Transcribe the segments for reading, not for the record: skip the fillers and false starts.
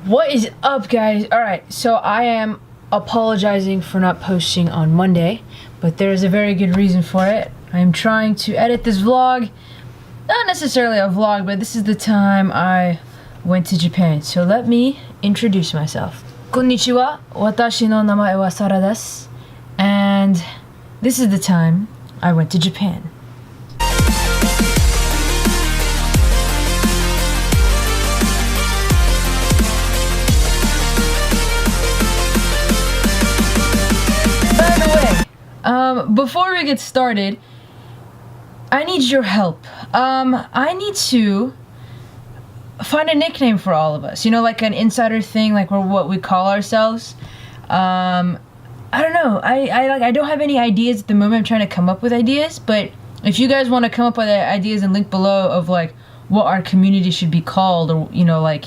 What is up, guys? Alright, so I am apologizing for not posting on Monday, but there's a very good reason for it. I am trying to edit this vlog. Not necessarily a vlog, but this is the time I went to Japan. So let me introduce myself. Konnichiwa, watashi no namae wa Sara desu. And this is the time I went to Japan. Before we get started, I need your help. I need to find a nickname for all of us. You know, like an insider thing, like what we call ourselves. I don't know. I don't have any ideas at the moment. I'm trying to come up with ideas, but if you guys want to come up with ideas and link below of like what our community should be called, or you know, like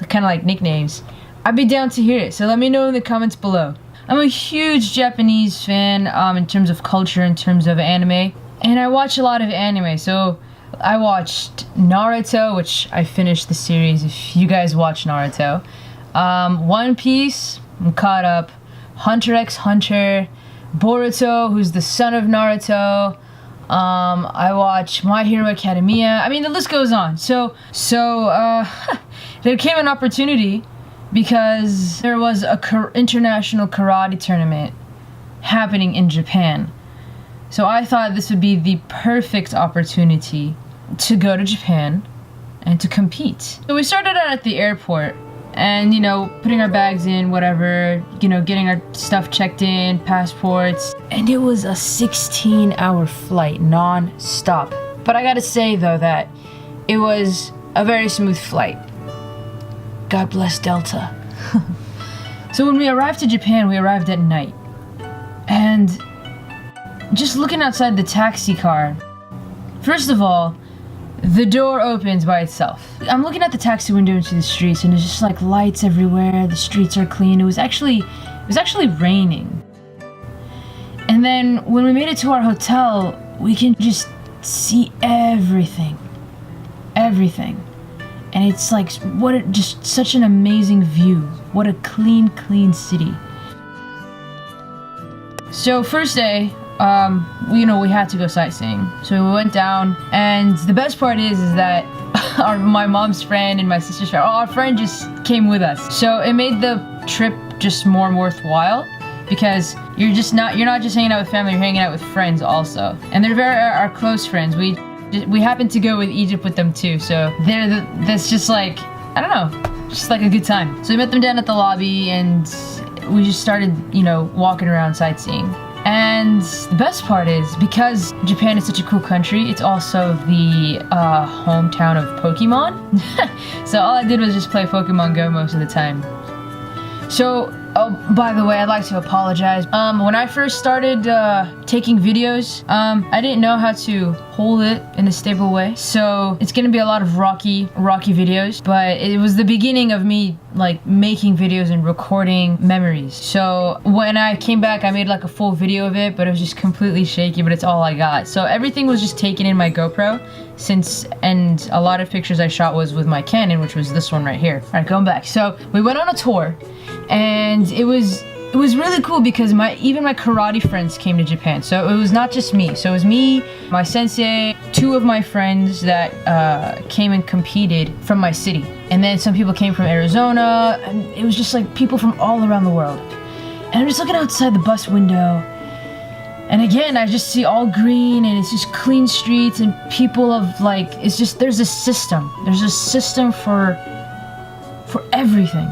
kind of like nicknames, I'd be down to hear it. So let me know in the comments below. I'm a huge Japanese fan in terms of culture, in terms of anime, and I watch a lot of anime. So I watched Naruto, which I finished the series, if you guys watch Naruto. One Piece, I'm caught up. Hunter x Hunter, Boruto, who's the son of Naruto. I watch My Hero Academia. I mean, the list goes on. So there came an opportunity because there was a international karate tournament happening in Japan. So I thought this would be the perfect opportunity to go to Japan and to compete. So we started out at the airport and, you know, putting our bags in, whatever, you know, getting our stuff checked in, passports. And it was a 16-hour flight, non-stop. But I gotta say, though, that it was a very smooth flight. God bless Delta. So when we arrived to Japan, we arrived at night. And just looking outside the taxi car, first of all, the door opens by itself. I'm looking at the taxi window into the streets, and there's just like lights everywhere. The streets are clean. It was actually raining. And then when we made it to our hotel, we can just see everything. And it's like, just such an amazing view. What a clean city. So first day, we had to go sightseeing. So we went down, and the best part is that my mom's friend and my sister's friend, our friend just came with us. So it made the trip just more worthwhile, because you're not just hanging out with family, you're hanging out with friends also. And they're our close friends. We happened to go with Egypt with them too, so that's just like, I don't know, just like a good time. So we met them down at the lobby, and we just started, you know, walking around sightseeing. And the best part is, because Japan is such a cool country, it's also the hometown of Pokemon. So all I did was just play Pokemon Go most of the time. So, oh, by the way, I'd like to apologize. When I first started taking videos, I didn't know how to hold it in a stable way. So it's gonna be a lot of rocky videos, but it was the beginning of me like making videos and recording memories. So when I came back, I made like a full video of it, but it was just completely shaky, but it's all I got. So everything was just taken in my GoPro, and a lot of pictures I shot was with my Canon, which was this one right here. All right, going back. So we went on a tour, and it was really cool because even my karate friends came to Japan. So it was not just me. So it was me, my sensei, two of my friends that came and competed from my city. And then some people came from Arizona, and it was just like people from all around the world. And I'm just looking outside the bus window, and again, I just see all green, and it's just clean streets, and people of like, it's just, there's a system. There's a system for everything.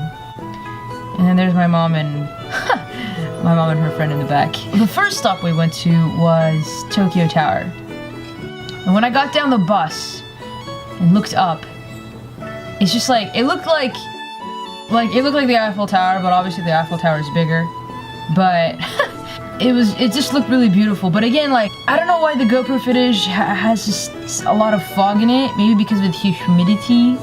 And then there's my mom and her friend in the back. The first stop we went to was Tokyo Tower. And when I got down the bus and looked up, it's just like, it looked like the Eiffel Tower, but obviously the Eiffel Tower is bigger. But it just looked really beautiful. But again, like, I don't know why the GoPro footage has just a lot of fog in it. Maybe because of the humidity.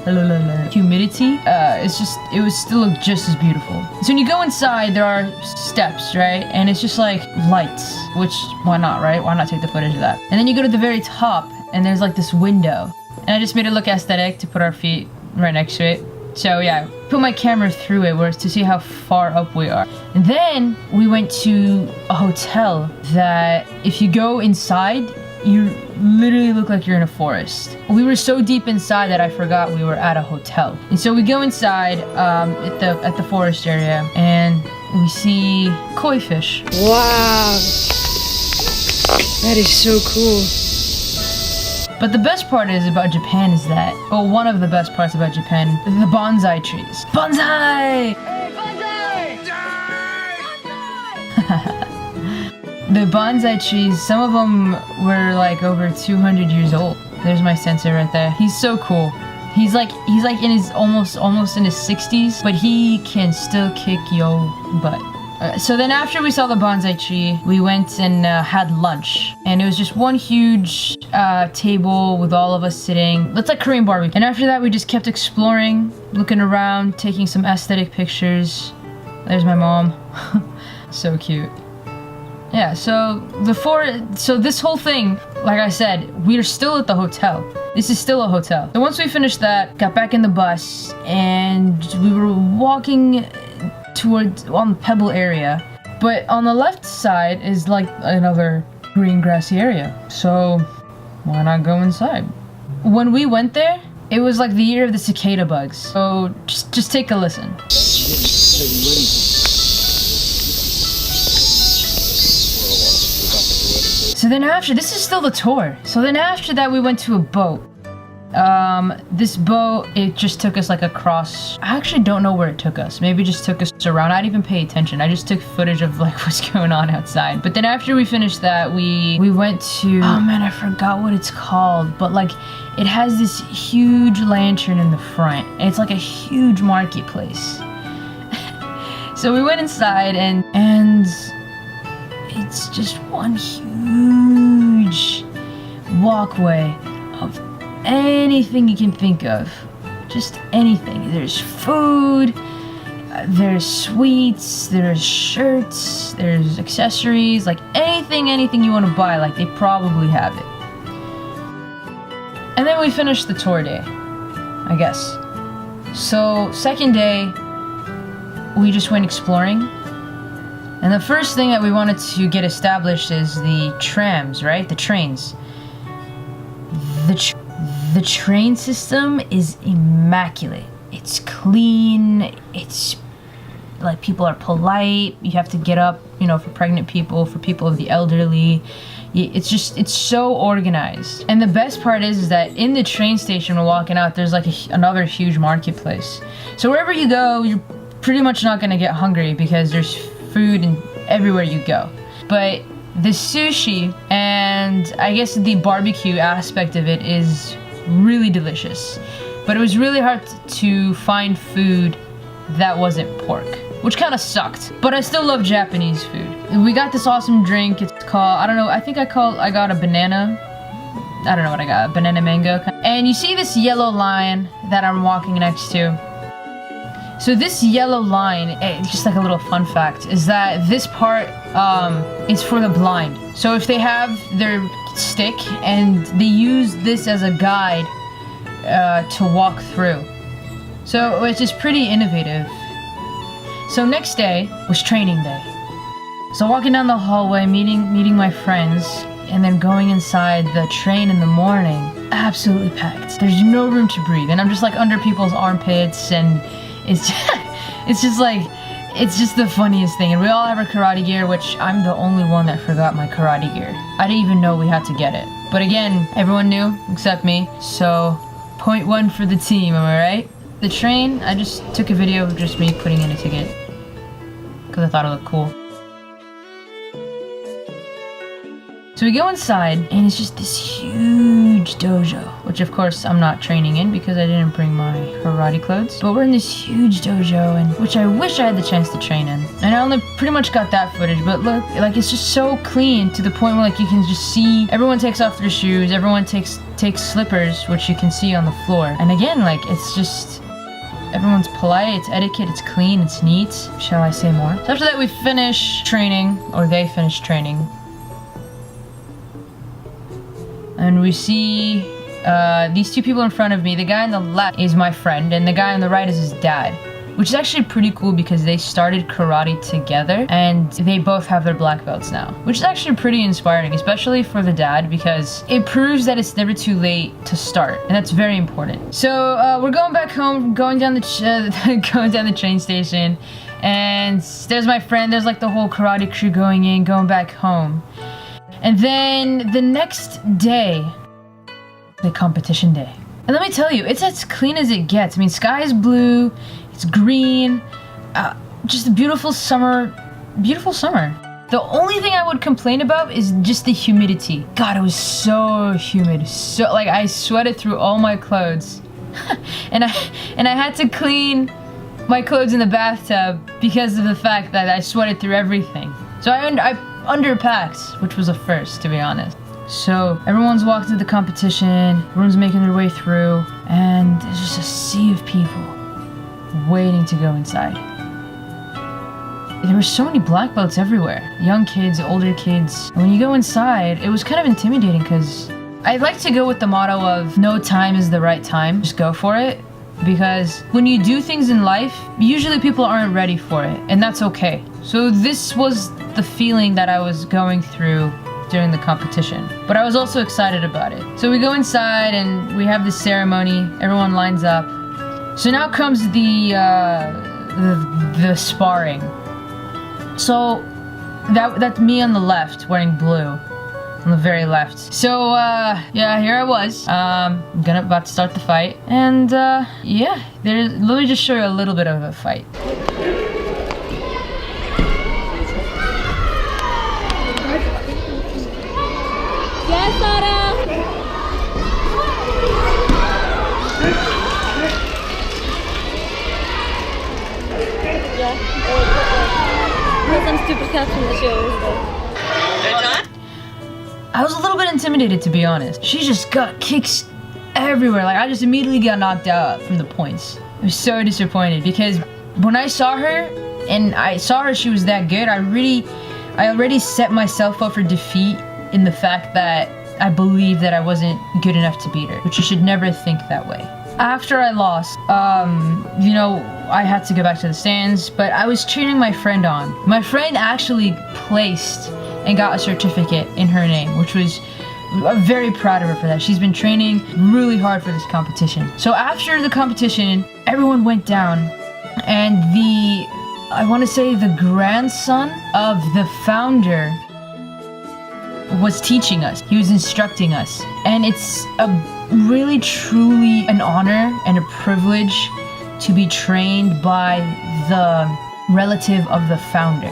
It would still look just as beautiful. So when you go inside, there are steps, right? And it's just like lights, which, why not, right? Why not take the footage of that? And then you go to the very top, and there's like this window. And I just made it look aesthetic to put our feet right next to it. So yeah, put my camera through it to see how far up we are. And then we went to a hotel that if you go inside, you literally look like you're in a forest. We were so deep inside that I forgot we were at a hotel. And so we go inside at the forest area and we see koi fish. Wow, that is so cool. But the best part about Japan is that, well, one of the best parts about Japan, the bonsai trees. Bonsai! Hey, bonsai! The bonsai trees, some of them were like over 200 years old. There's my sensei right there. He's so cool. He's like in his almost in his 60s, but he can still kick your butt. So then after we saw the bonsai tree, we went and had lunch. And it was just one huge table with all of us sitting. That's like Korean barbecue. And after that, we just kept exploring, looking around, taking some aesthetic pictures. There's my mom. So cute. Yeah, so this whole thing, like I said, we're still at the hotel. This is still a hotel. So once we finished that, got back in the bus, and we were walking on the Pebble area. But on the left side is like another green grassy area. So why not go inside? When we went there, it was like the year of the cicada bugs. So just take a listen. So then after, this is still the tour. So then after that, we went to a boat. This boat, it just took us like across. I actually don't know where it took us. Maybe it just took us around. I didn't even pay attention. I just took footage of like what's going on outside. But then after we finished that, we went to, oh man, I forgot what it's called. But like, it has this huge lantern in the front. And it's like a huge marketplace. So we went inside and it's just one huge walkway of anything you can think of. Just anything. There's food, there's sweets, there's shirts, there's accessories, like anything you want to buy, like they probably have it. And then we finished the tour day, I guess. So second day, we just went exploring. And the first thing that we wanted to get established is the trams, right? The trains. The train system is immaculate. It's clean. It's like people are polite. You have to get up, you know, for pregnant people, for people of the elderly. It's so organized. And the best part is that in the train station, we're walking out, there's like another huge marketplace. So wherever you go, you're pretty much not gonna get hungry because there's food and everywhere you go. But the sushi and I guess the barbecue aspect of it is really delicious. But it was really hard to find food that wasn't pork, which kind of sucked. But I still love Japanese food. We got this awesome drink. It's called, I don't know, I got a banana. I don't know what I got, a banana mango. And you see this yellow line that I'm walking next to. So this yellow line, just like a little fun fact, is that this part is for the blind. So if they have their stick and they use this as a guide to walk through. So it's just pretty innovative. So next day was training day. So walking down the hallway, meeting my friends, and then going inside the train in the morning, absolutely packed. There's no room to breathe, and I'm just like under people's armpits, and it's just the funniest thing. And we all have our karate gear, which I'm the only one that forgot my karate gear. I didn't even know we had to get it. But again, everyone knew except me, so point one for the team, am I right? The train, I just took a video of just me putting in a ticket because I thought it looked cool. So we go inside, and it's just this huge dojo, which of course I'm not training in because I didn't bring my karate clothes. But we're in this huge dojo, and which I wish I had the chance to train in. And I only pretty much got that footage, but look, like it's just so clean to the point where like you can just see everyone takes off their shoes, everyone takes slippers, which you can see on the floor. And again, like it's just everyone's polite, it's etiquette, it's clean, it's neat. Shall I say more? So after that we finish training, or they finish training. And we see These two people in front of me, the guy on the left is my friend, and the guy on the right is his dad. Which is actually pretty cool because they started karate together and they both have their black belts now. Which is actually pretty inspiring, especially for the dad, because it proves that it's never too late to start, and that's very important. So we're going back home, going down the going down the train station, and there's my friend, there's like the whole karate crew going back home. And then the next day, the competition day. And let me tell you, it's as clean as it gets. I mean, sky is blue, it's green, just a beautiful summer, beautiful summer. The only thing I would complain about is just the humidity. God, it was so humid, so, like, I sweated through all my clothes. and I had to clean my clothes in the bathtub because of the fact that I sweated through everything. So I underpacked, which was a first, to be honest. So everyone's walked through the competition, everyone's making their way through, and there's just a sea of people waiting to go inside. There were so many black belts everywhere. Young kids, older kids. And when you go inside, it was kind of intimidating because I like to go with the motto of no time is the right time. Just go for it. Because when you do things in life, usually people aren't ready for it, and that's okay. So this was the feeling that I was going through during the competition, but I was also excited about it. So we go inside and we have this ceremony, everyone lines up. So now comes the sparring. So that's me on the left wearing blue, on the very left. So yeah, here I was, about to start the fight, and yeah, let me just show you a little bit of a fight. Yes, Sara! Yeah. Put some stupid caption that she always does. I was a little bit intimidated, to be honest. She just got kicks everywhere. Like, I just immediately got knocked out from the points. I was so disappointed because when I saw her, and I saw her she was that good, I already set myself up for defeat in the fact that I believed that I wasn't good enough to beat her, which you should never think that way. After I lost, you know, I had to go back to the stands, but I was cheering my friend on. My friend actually placed and got a certificate in her name, which was, I'm very proud of her for that. She's been training really hard for this competition. So after the competition, everyone went down, and I want to say the grandson of the founder was teaching us. He was instructing us. And it's really truly an honor and a privilege to be trained by the relative of the founder.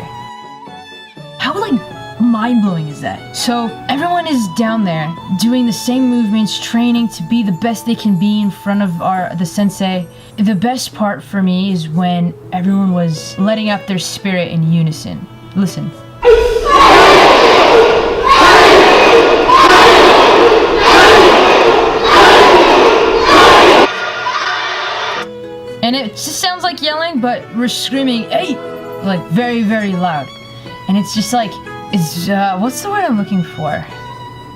How, like, mind-blowing is that? So everyone is down there doing the same movements, training to be the best they can be in front of the sensei. The best part for me is when everyone was letting out their spirit in unison. Listen. And it just sounds like yelling, but we're screaming, "Hey!" like very, very loud. And it's just like, it's, what's the word I'm looking for?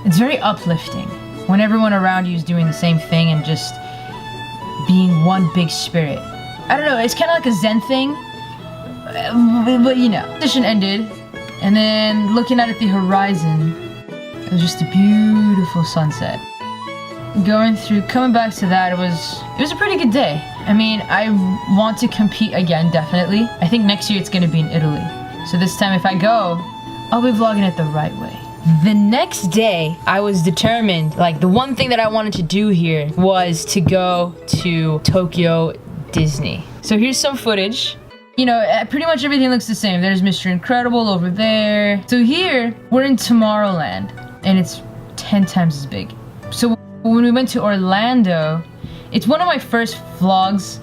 It's very uplifting when everyone around you is doing the same thing and just being one big spirit. I don't know, it's kind of like a Zen thing, but you know. The session ended, and then looking out at the horizon, it was just a beautiful sunset. Coming back to that, it was a pretty good day. I mean, I want to compete again, definitely. I think next year it's gonna be in Italy. So this time if I go, I'll be vlogging it the right way. The next day, I was determined, like, the one thing that I wanted to do here was to go to Tokyo Disney. So here's some footage. You know, pretty much everything looks the same. There's Mr. Incredible over there. So here, we're in Tomorrowland, and it's 10 times as big. So when we went to Orlando, it's one of my first vlogs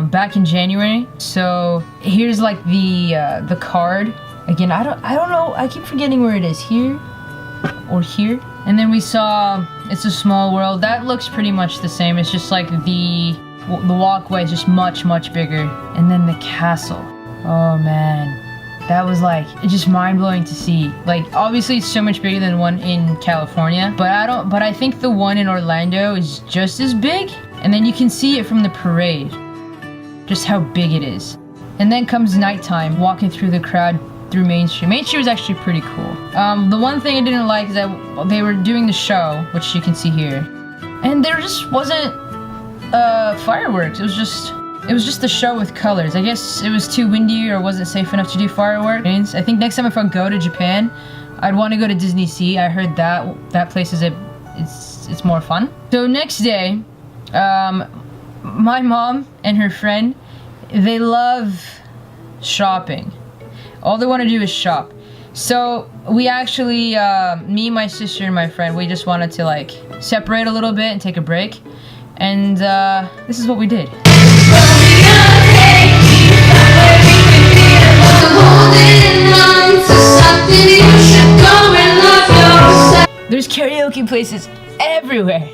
back in January. So here's like the card. Again, I don't know, I keep forgetting where it is, here or here. And then we saw It's a Small World. That looks pretty much the same. It's just like the walkway is just much, much bigger. And then the castle. Oh man, that was like just mind-blowing to see. Like obviously it's so much bigger than the one in California, but I think the one in Orlando is just as big. And then you can see it from the parade, just how big it is. And then comes nighttime, walking through the crowd through Main Street. Main Street was actually pretty cool. The one thing I didn't like is that they were doing the show, which you can see here, and there just wasn't fireworks. It was just the show with colors. I guess it was too windy or wasn't safe enough to do fireworks. I think next time if I go to Japan, I'd want to go to Disney Sea. I heard that place it's more fun. So next day, my mom and her friend, they love shopping. All they want to do is shop. So we actually, me, my sister, and my friend, we just wanted to like separate a little bit and take a break. And this is what we did. There's karaoke places everywhere.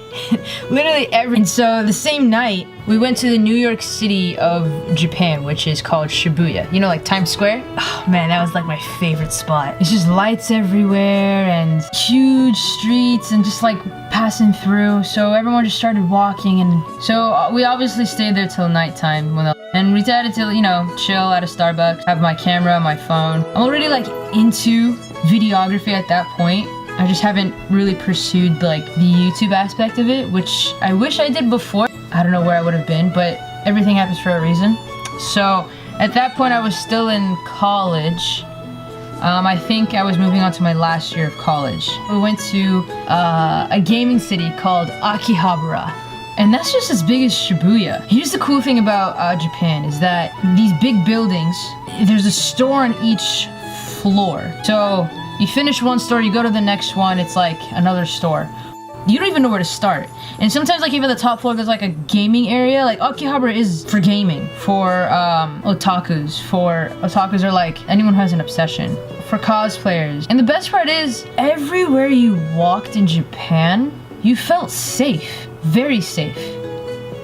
Literally everywhere. And so the same night, we went to the New York City of Japan, which is called Shibuya. You know, like Times Square? Oh man, that was like my favorite spot. It's just lights everywhere and huge streets and just like passing through. So everyone just started walking, and so we obviously stayed there till nighttime. And we decided to, you know, chill at a Starbucks, have my camera, my phone. I'm already like into videography at that point. I just haven't really pursued like the YouTube aspect of it, which I wish I did before. I don't know where I would have been, but everything happens for a reason. So at that point I was still in college. I think I was moving on to my last year of college. We went to a gaming city called Akihabara. And that's just as big as Shibuya. Here's the cool thing about Japan is that these big buildings, there's a store on each floor. So you finish one store, you go to the next one, it's like another store. You don't even know where to start. And sometimes like even the top floor, there's like a gaming area. Like Akihabara is for gaming, for otakus. For otakus are like anyone who has an obsession. For cosplayers. And the best part is, everywhere you walked in Japan, you felt safe. Very safe.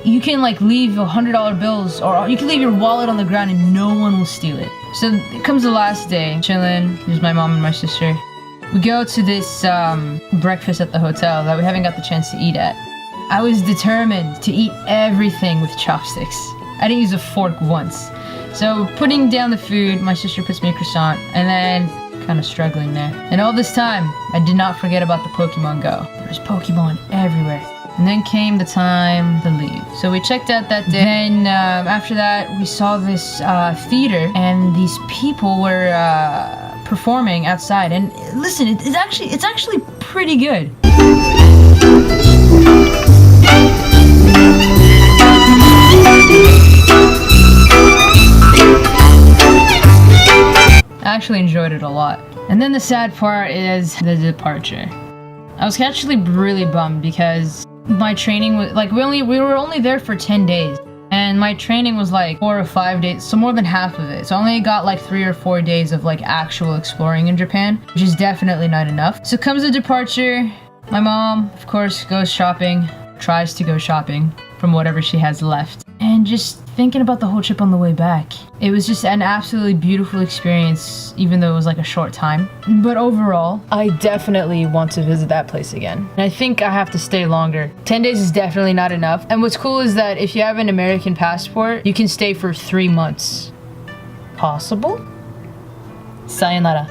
You can like leave $100 bills, or you can leave your wallet on the ground and no one will steal it. So it comes the last day, chilling. Here's my mom and my sister. We go to this breakfast at the hotel that we haven't got the chance to eat at. I was determined to eat everything with chopsticks. I didn't use a fork once. So putting down the food, my sister puts me a croissant, and then kind of struggling there. And all this time, I did not forget about the Pokemon Go. There's Pokemon everywhere. And then came the time to leave. So we checked out that day. Then after that, we saw this theater, and these people were performing outside. And listen, it's actually pretty good. I actually enjoyed it a lot. And then the sad part is the departure. I was actually really bummed because my training was like, we were only there for 10 days, and my training was like 4 or 5 days, so more than half of it. So I only got like 3 or 4 days of like actual exploring in Japan, which is definitely not enough. So comes the departure. My mom, of course, goes shopping, tries to go shopping from whatever she has left. And just thinking about the whole trip on the way back, it was just an absolutely beautiful experience, even though it was like a short time. But overall, I definitely want to visit that place again. And I think I have to stay longer. 10 days is definitely not enough. And what's cool is that if you have an American passport, you can stay for 3 months. Possible? Sayonara.